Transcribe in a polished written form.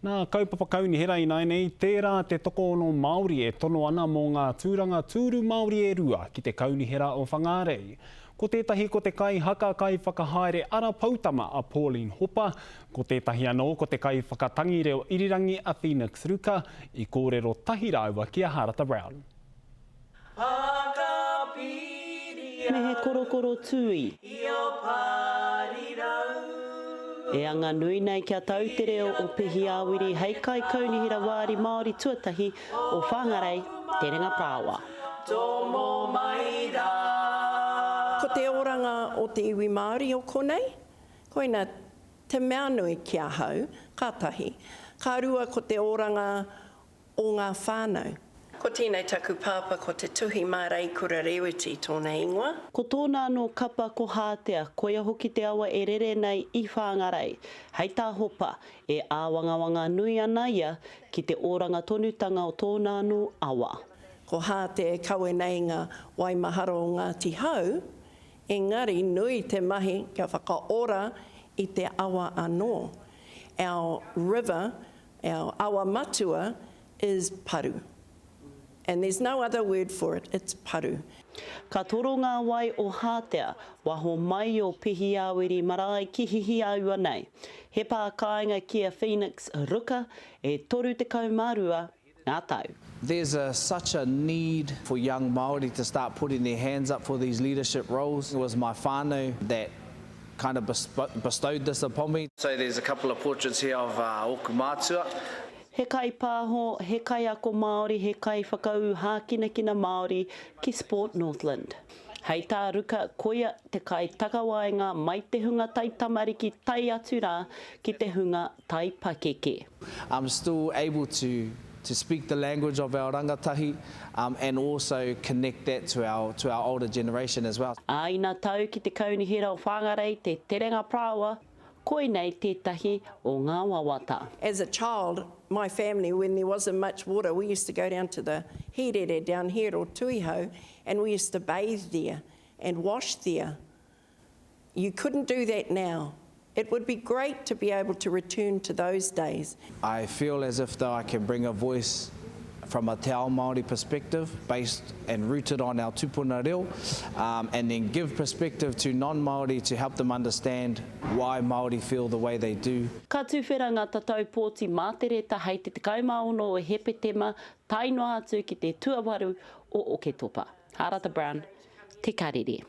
Nā kaupapa kaunihera i nei, tērā te tokono Māori e tono ana mō ngā tūranga tūru Māori e rua ki te kaunihera o Whangarei. Ko tētahi ko te kai haka kai whakahaere ara pautama a Pauline Hopper, ko tētahi anō ko te kai whakatangi reo irirangi a Phoenix Ruka, i kōrero tahi rāua ki a Harata Brown. Me he korokoro tui. E anga nui nei kia tau te reo o Pihi Awiri hei kai kaunihera wāri Māori tuatahi o Whangarei, te Ringa Prāwa. Ko te oranga o te iwi Māori o konei, koina te mea nui kia hau, kātahi. Ka rua ko te oranga o ngā whānau. Ko tēnei taku pāpa ko te tuhi mārei kura rewiti tōna ingoa. Ko tōna no kapa ko hātea, koia hoki te awa e rere nei I Whangarei. Hei tā hopa e āwangawanga nui ana ia ki te oranga tonutanga o tōna no awa. Ko hātea e kaue nei ngā waimaharo o Ngāti Hau, engari nui te mahi kia whakaora I te awa anō. Our river, our awa matua is paru. And there's no other word for it, it's paru. Ka toro ngā wai o hātea, waho mai o Pihi Awiri marae ki hihi aua nei. He pā kāinga kia Phoenix Ruka e toru te kaumarua ngā tau. There's such a need for young Māori to start putting their hands up for these leadership roles. It was my whānau that kind of bestowed this upon me. So there's a couple of portraits here of Oku Mātua. He kai pāho, he kai ako Māori, he kai whakau hākinakina Māori ki Sport Northland. Hei tā ruka koia te kai takawaenga mai te hunga tai tamariki tai atu rā ki te hunga tai pakeke. I'm still able to speak the language of our rangatahi and also connect that to our older generation as well. Aina tau ki te kaunihera o Whangarei, te Ringa Prāwa, koi nei tētahi o ngā wawata. As a child, my family, when there wasn't much water, we used to go down to the Hirere down here or Tuihau, and we used to bathe there and wash there. You couldn't do that now. It would be great to be able to return to those days. I feel as if though I can bring a voice from a Te Ao Māori perspective, based and rooted on our tupuna reo, and then give perspective to non-Māori to help them understand why Māori feel the way they do. Ka tuwhera ngā tatau pōti mātereta hei te kaumaono o Hepetema, tainoa atu ki te tuawaru o Oketopa. Harata Brown, Te Karere.